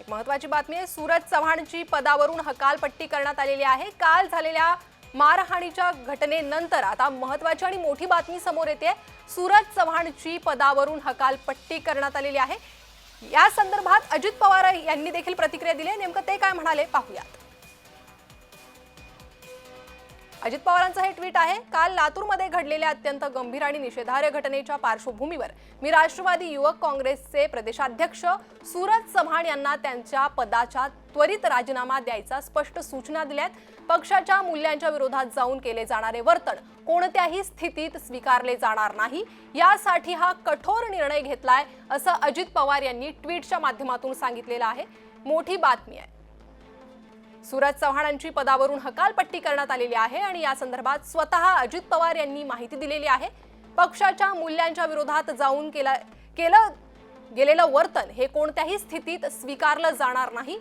महत्त्वाची बातमी आहे। सूरज चव्हाणची पदावरून हकालपट्टी करण्यात आलेली आहे। काल झालेल्या मारहाणीच्या घटनेनंतर आता महत्त्वाची आणि मोठी बातमी समोर येते। सूरज चव्हाणची पदावरून हकालपट्टी करण्यात आलेली आहे। या संदर्भात अजित पवार यांनी देखील प्रतिक्रिया दिली आहे। नेमकं ते काय म्हणाले पाहूयात। अजित पवारांचं हे ट्विट आहे। काल लातूरमध्ये घडलेल्या अत्यंत गंभीर आणि निषेधार्ह घटनेच्या पार्श्वभूमीवर मी राष्ट्रवादी युवक काँग्रेसचे प्रदेशाध्यक्ष सूरज चव्हाण यांना त्यांच्या पदाचा त्वरित राजीनामा द्यायचा स्पष्ट सूचना दिल्यात। पक्षाच्या मूल्यांच्या विरोधात जाऊन केले जाणारे वर्तन कोणत्याही स्थितीत स्वीकारले जाणार नाही, यासाठी हा कठोर निर्णय घेतलाय असं अजित पवार यांनी ट्विटच्या माध्यमातून सांगितलेलं आहे। मोठी बातमी आहे। सूरज चव्हाणांची पदावरून हकालपट्टी करण्यात आलेली आहे आणि या संदर्भात स्वतः अजित पवार यांनी माहिती दिलेली आहे। पक्षाच्या मूल्यांच्या विरोधात जाऊन केलं गेलेलं वर्तन हे कोणत्याही स्थितीत स्वीकारलं जाणार नाही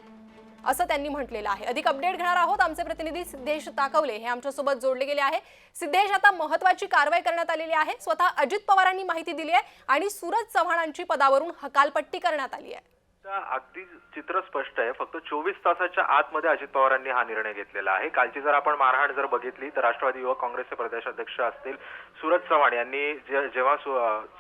असं त्यांनी म्हटलेलं आहे। अधिक अपडेट घेणार आहोत। आमचे प्रतिनिधी सिद्धेश ताकवले हे आमच्यासोबत जोडले गेले आहे। सिद्धेश, आता महत्त्वाची कारवाई करण्यात आलेली आहे। स्वतः अजित पवारांनी माहिती दिली आहे आणि सूरज चव्हाणांची पदावरून हकालपट्टी करण्यात आली आहे। अगदी चित्र स्पष्ट आहे। फक्त 24 तासाच्या आतमध्ये अजित पवारांनी हा निर्णय घेतलेला आहे। कालची जर आपण मारहाण जर बघितली तर राष्ट्रवादी युवक काँग्रेसचे प्रदेशाध्यक्ष असतील सूरज चव्हाण यांनी जेव्हा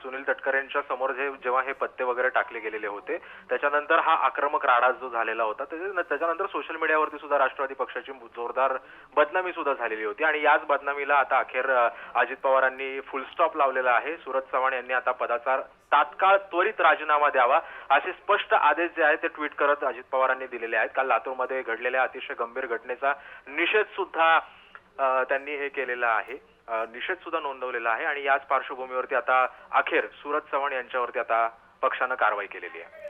सुनील तटकरेंच्या समोर जेव्हा हे पत्ते वगैरे टाकले गेलेले होते, त्याच्यानंतर हा आक्रमक राडा जो झालेला होता, त्याच्यानंतर सोशल मीडियावरती सुद्धा राष्ट्रवादी पक्षाची जोरदार बदनामी सुद्धा झालेली होती आणि याच बदनामीला आता अखेर अजित पवारांनी फुल स्टॉप लावलेला आहे। सूरज चव्हाण यांनी आता पदाचा तात्काळ त्वरित राजीनामा द्यावा असे स्पष्ट आदेश जे आहेत ते ट्विट करत अजित पवारांनी दिलेले आहेत। काल लातूरमध्ये घडलेल्या अतिशय गंभीर घटनेचा निषेध सुद्धा त्यांनी हे केलेला आहे, निषेध सुद्धा नोंदवलेला आहे आणि याच पार्श्वभूमीवरती आता अखेर सूरज चव्हाण यांच्यावरती आता पक्षानं कारवाई केलेली आहे।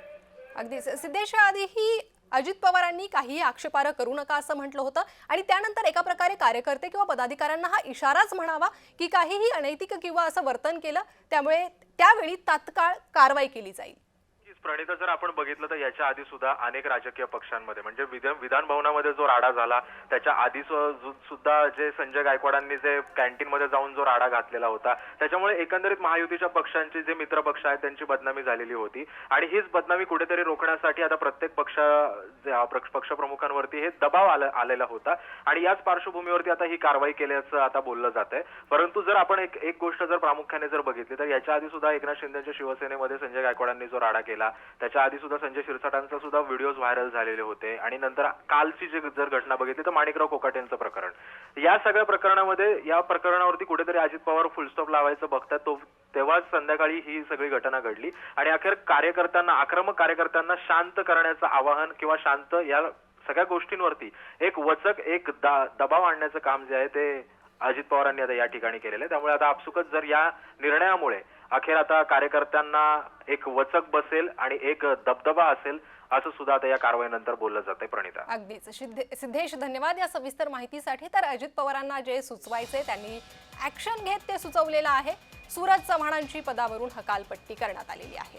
अगदी सिद्धेश, आधीही अजित पवारांनी काही आक्षेपार्ह करू नका असं म्हटलं होतं आणि त्यानंतर एका प्रकारे कार्यकर्ते किंवा पदाधिकाऱ्यांना हा इशाराच म्हणावा की काहीही अनैतिक किंवा असं वर्तन केलं त्यामुळे त्यावेळी तात्काळ कारवाई केली जाईल। प्रणिता, जर आपण बघितलं तर याच्या आधी सुद्धा अनेक राजकीय पक्षांमध्ये म्हणजे विधान भवनामध्ये जो राडा झाला त्याच्या आधी सुद्धा जे संजय गायकवाडांनी जे कॅन्टीन मध्ये जाऊन जो राडा घातलेला होता, त्याच्यामुळे एकंदरीत महायुतीच्या पक्षांचे जे मित्र पक्ष आहेत त्यांची बदनामी झालेली होती आणि हीच बदनामी कुठेतरी रोखण्यासाठी आता प्रत्येक पक्षप्रमुखांवरती हे दबाव आलेला होता आणि याच पार्श्वभूमीवरती आता ही कारवाई केल्याचं आता बोललं जात आहे। परंतु जर आपण एक गोष्ट जर प्रामुख्याने जर बघितली तर याच्या आधी सुद्धा एकनाथ शिंदेच्या शिवसेनेमध्ये संजय गायकवाडांनी जो राडा केला त्याच्या आधी सुद्धा संजय शिरसाटांचा सुद्धा व्हिडिओज व्हायरल झालेले होते आणि नंतर कालची जर घटना बघितली तर माणिकराव कोकाटेंचं प्रकरण, या सगळ्या प्रकरणामध्ये या प्रकरणावरती कुठेतरी अजित पवार फुलस्टॉप लावायचं बघतात तेव्हाच संध्याकाळी ही सगळी घटना घडली आणि अखेर आक्रमक कार्यकर्त्यांना शांत करण्याचं आवाहन किंवा शांत या सगळ्या गोष्टींवरती एक वचक एक दबाव आणण्याचं काम जे आहे ते अजित पवारांनी आता या ठिकाणी केलेलं आहे। त्यामुळे आता आपसुकच जर या निर्णयामुळे अखेर आता कार्यकर्त्यांना एक वचक बसेल आणि एक दबदबा असेल असं सुद्धा आता या कारवाईनंतर बोललं जातंय। प्रणिता, अगदीच सिद्धेश, धन्यवाद या सविस्तर माहितीसाठी। तर अजित पवारांना जे सुचवायचे त्यांनी ऍक्शन घेत ते सुचवलेलं आहे। सूरज चव्हाणांची पदावरून हकालपट्टी करण्यात आलेली आहे।